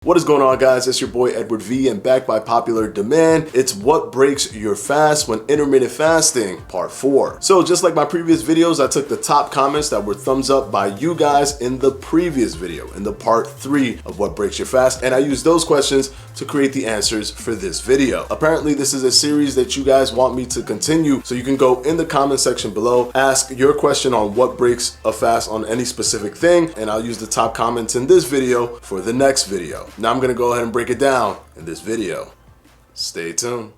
What is going on, guys? It's your boy Edward V, and back by popular demand, it's what breaks your fast when intermittent fasting, part 4. So just like my previous videos, I took the top comments that were thumbs up by you guys in the previous video, in the part 3 of what breaks your fast, and I used those questions to create the answers for this video. Apparently, this is a series that you guys want me to continue, so you can go in the comment section below, ask your question on what breaks a fast on any specific thing, and I'll use the top comments in this video for the next video. Now I'm gonna go ahead and break it down in this video. Stay tuned.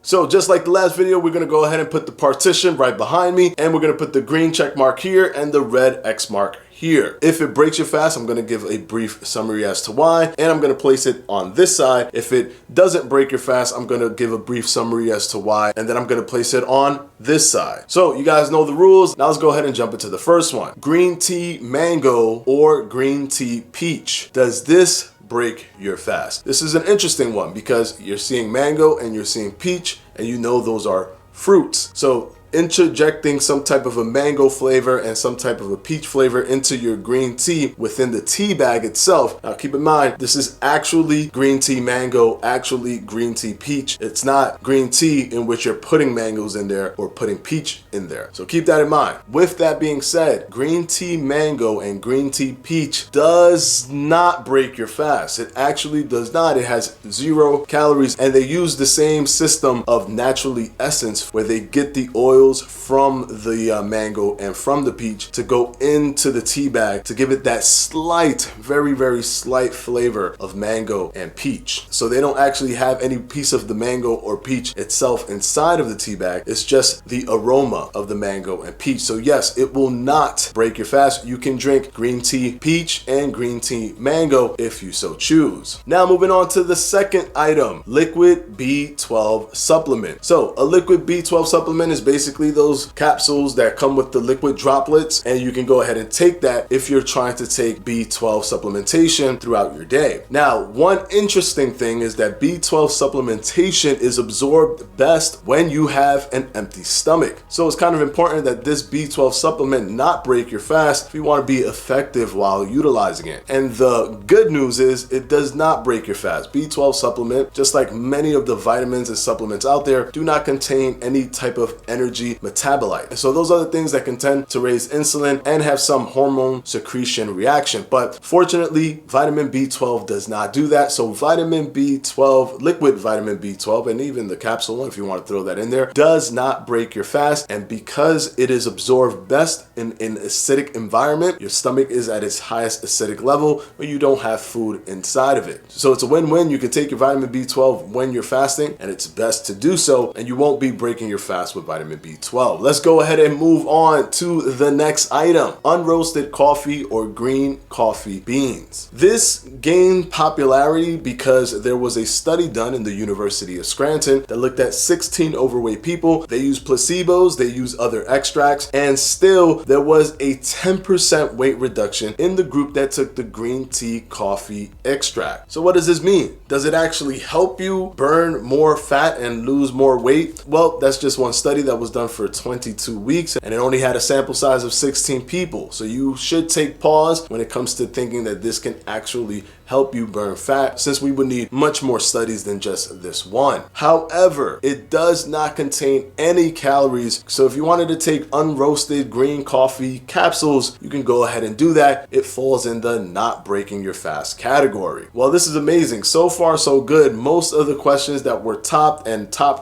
So just like the last video, we're gonna go ahead and put the partition right behind me, and we're gonna put the green check mark here and the red X mark here. If it breaks your fast, I'm gonna give a brief summary as to why, and I'm gonna place it on this side. If it doesn't break your fast, I'm gonna give a brief summary as to why, and then I'm gonna place it on this side. So you guys know the rules. Now let's go ahead and jump into the first one. Green tea mango or green tea peach. Does this break your fast? This is an interesting one because you're seeing mango and you're seeing peach, and you know those are fruits. So interjecting some type of a mango flavor and some type of a peach flavor into your green tea within the tea bag itself. Now keep in mind, this is actually green tea mango, actually green tea peach. It's not green tea in which you're putting mangoes in there or putting peach in there. So keep that in mind. With that being said, green tea mango and green tea peach does not break your fast. It actually does not. It has 0 calories, and they use the same system of naturally essence where they get the oils from the mango and from the peach to go into the tea bag to give it that slight, very, very slight flavor of mango and peach. So they don't actually have any piece of the mango or peach itself inside of the tea bag. It's just the aroma of the mango and peach. So yes, it will not break your fast. You can drink green tea peach and green tea mango if you so choose. Now moving on to the second item, liquid B12 supplement. So a liquid B12 supplement is basically those capsules that come with the liquid droplets, and you can go ahead and take that if you're trying to take B12 supplementation throughout your day. Now, one interesting thing is that B12 supplementation is absorbed best when you have an empty stomach. So it's kind of important that this B12 supplement not break your fast if you want to be effective while utilizing it. And the good news is it does not break your fast. B12 supplement, just like many of the vitamins and supplements out there, do not contain any type of energy metabolite. So those are the things that can tend to raise insulin and have some hormone secretion reaction. But fortunately, vitamin B12 does not do that. So vitamin B12, liquid vitamin B12, and even the capsule one, if you want to throw that in there, does not break your fast. And because it is absorbed best in an acidic environment, your stomach is at its highest acidic level where you don't have food inside of it. So it's a win-win. You can take your vitamin B12 when you're fasting, and it's best to do so, and you won't be breaking your fast with vitamin B12. Let's go ahead and move on to the next item, unroasted coffee or green coffee beans. This gained popularity because there was a study done in the University of Scranton that looked at 16 overweight people. They used placebos, they used other extracts, and still there was a 10% weight reduction in the group that took the green tea coffee extract. So what does this mean? Does it actually help you burn more fat and lose more weight? Well, that's just one study that was done for 22 weeks, and it only had a sample size of 16 people. So you should take pause when it comes to thinking that this can actually help you burn fat, since we would need much more studies than just this one. However, it does not contain any calories. So if you wanted to take unroasted green coffee capsules, you can go ahead and do that. It falls in the not breaking your fast category. Well, this is amazing. So far, so good. Most of the questions that were top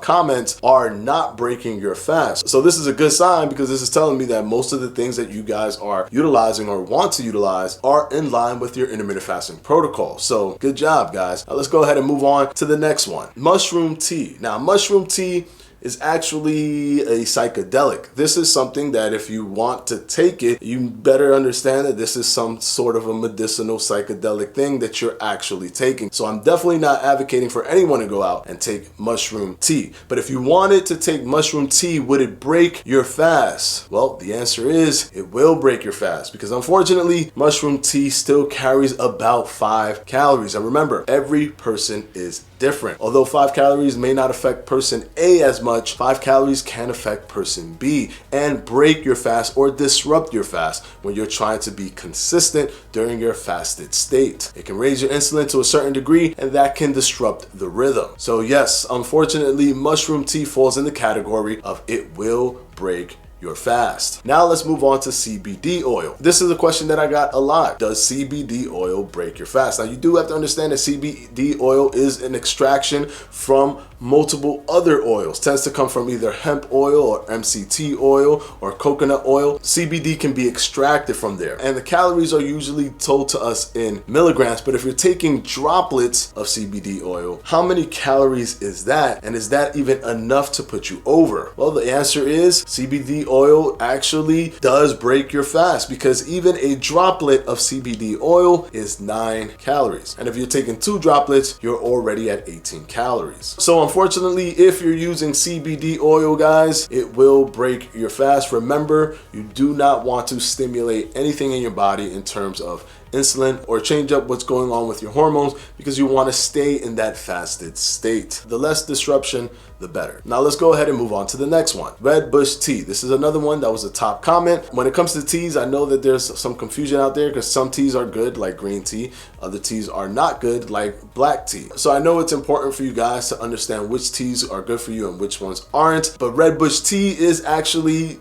comments are not breaking your fast. So this is a good sign, because this is telling me that most of the things that you guys are utilizing or want to utilize are in line with your intermittent fasting protocol. So good job, guys. Now let's go ahead and move on to the next one. Mushroom tea. Now, mushroom tea is actually a psychedelic. This is something that if you want to take it, you better understand that this is some sort of a medicinal psychedelic thing that you're actually taking. So I'm definitely not advocating for anyone to go out and take mushroom tea. But if you wanted to take mushroom tea, would it break your fast? Well, the answer is it will break your fast, because unfortunately, mushroom tea still carries about 5 calories. And remember, every person is different. Although 5 calories may not affect person A as much, 5 calories can affect person B and break your fast or disrupt your fast when you're trying to be consistent during your fasted state. It can raise your insulin to a certain degree, and that can disrupt the rhythm. So yes, unfortunately, mushroom tea falls in the category of it will break your fast. Now let's move on to CBD oil. This is a question that I got a lot. Does CBD oil break your fast? Now you do have to understand that CBD oil is an extraction from multiple other oils. Tends to come from either hemp oil or MCT oil or coconut oil. CBD can be extracted from there, and the calories are usually told to us in milligrams. But if you're taking droplets of CBD oil, how many calories is that? And is that even enough to put you over? Well, the answer is CBD oil actually does break your fast, because even a droplet of CBD oil is 9 calories. And if you're taking 2 droplets, you're already at 18 calories. So unfortunately, if you're using CBD oil, guys, it will break your fast. Remember, you do not want to stimulate anything in your body in terms of insulin or change up what's going on with your hormones, because you want to stay in that fasted state. The less disruption, the better. Now let's go ahead and move on to the next one. Redbush tea. This is another one that was a top comment. When it comes to teas, I know that there's some confusion out there, because some teas are good, like green tea. Other teas are not good, like black tea. So I know it's important for you guys to understand which teas are good for you and which ones aren't. But Redbush tea is actually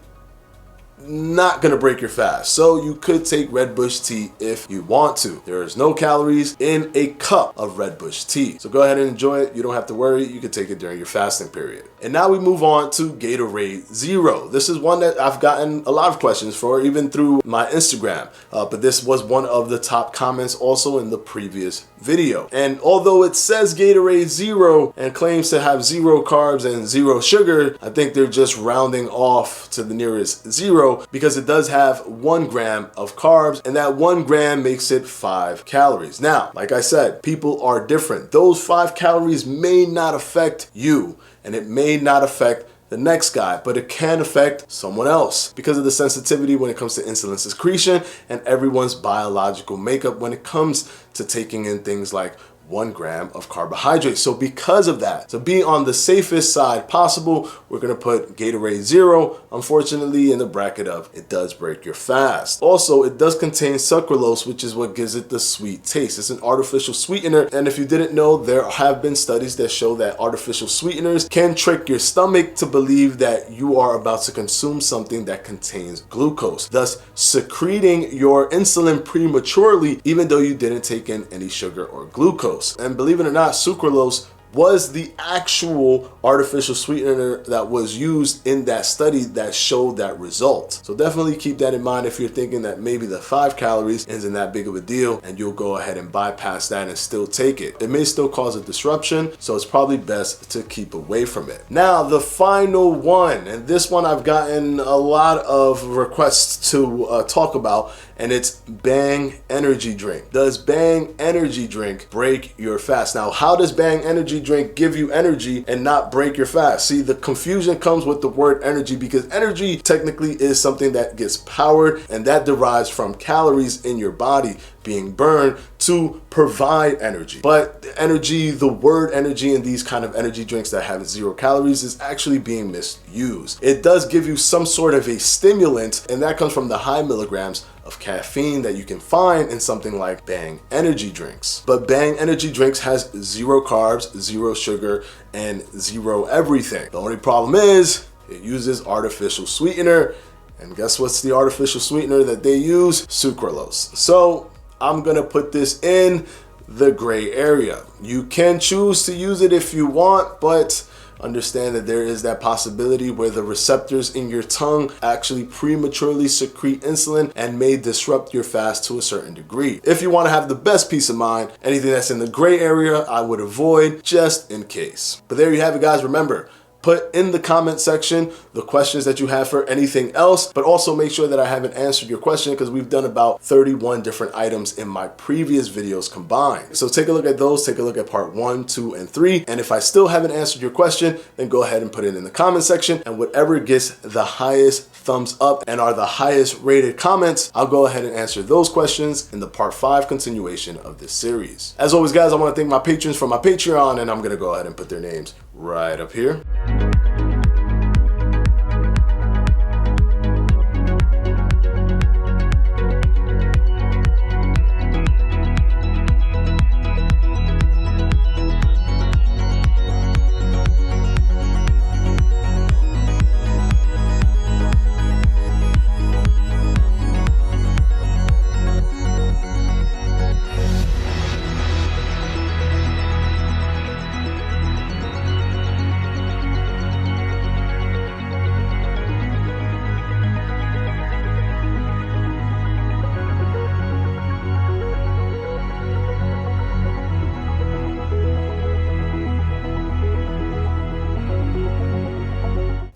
not gonna break your fast. So you could take Redbush tea if you want to. There is no calories in a cup of Redbush tea. So go ahead and enjoy it. You don't have to worry. You can take it during your fasting period. And now we move on to Gatorade Zero. This is one that I've gotten a lot of questions for, even through my Instagram. But this was one of the top comments also in the previous video. And although it says Gatorade Zero and claims to have 0 carbs and 0 sugar, I think they're just rounding off to the nearest 0, because it does have 1 gram of carbs, and that 1 gram makes it 5 calories. Now, like I said, people are different. Those 5 calories may not affect you, and it may not affect the next guy, but it can affect someone else because of the sensitivity when it comes to insulin secretion and everyone's biological makeup when it comes to taking in things like 1 gram of carbohydrates. So because of that, to be on the safest side possible, we're gonna put Gatorade Zero, unfortunately, in the bracket of it does break your fast. Also, it does contain sucralose, which is what gives it the sweet taste. It's an artificial sweetener, and if you didn't know, there have been studies that show that artificial sweeteners can trick your stomach to believe that you are about to consume something that contains glucose, thus secreting your insulin prematurely, even though you didn't take in any sugar or glucose. And believe it or not, sucralose was the actual artificial sweetener that was used in that study that showed that result. So definitely keep that in mind if you're thinking that maybe the 5 calories isn't that big of a deal and you'll go ahead and bypass that and still take it. It may still cause a disruption, so it's probably best to keep away from it. Now, the final one, and this one I've gotten a lot of requests to talk about, and it's Bang Energy Drink. Does Bang Energy Drink break your fast? Now, how does Bang Energy Drink give you energy and not break your fast? See, the confusion comes with the word energy, because energy technically is something that gets powered, and that derives from calories in your body being burned to provide energy. But energy, the word energy in these kind of energy drinks that have 0 calories is actually being misused. It does give you some sort of a stimulant, and that comes from the high milligrams of caffeine that you can find in something like Bang Energy Drinks. But Bang Energy Drinks has 0 carbs, 0 sugar, and 0 everything. The only problem is it uses artificial sweetener, and guess what's the artificial sweetener that they use? Sucralose. So I'm gonna put this in the gray area. You can choose to use it if you want, but understand that there is that possibility where the receptors in your tongue actually prematurely secrete insulin and may disrupt your fast to a certain degree. If you want to have the best peace of mind, anything that's in the gray area, I would avoid just in case. But there you have it, guys. Remember, Put in the comment section the questions that you have for anything else, but also make sure that I haven't answered your question because we've done about 31 different items in my previous videos combined. So take a look at those, take a look at part 1, 2, and 3. And if I still haven't answered your question, then go ahead and put it in the comment section, and whatever gets the highest thumbs up and are the highest rated comments, I'll go ahead and answer those questions in the part 5 continuation of this series. As always, guys, I want to thank my patrons for my Patreon, and I'm going to go ahead and put their names right up here.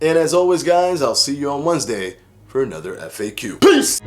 And as always, guys, I'll see you on Wednesday for another FAQ. Peace!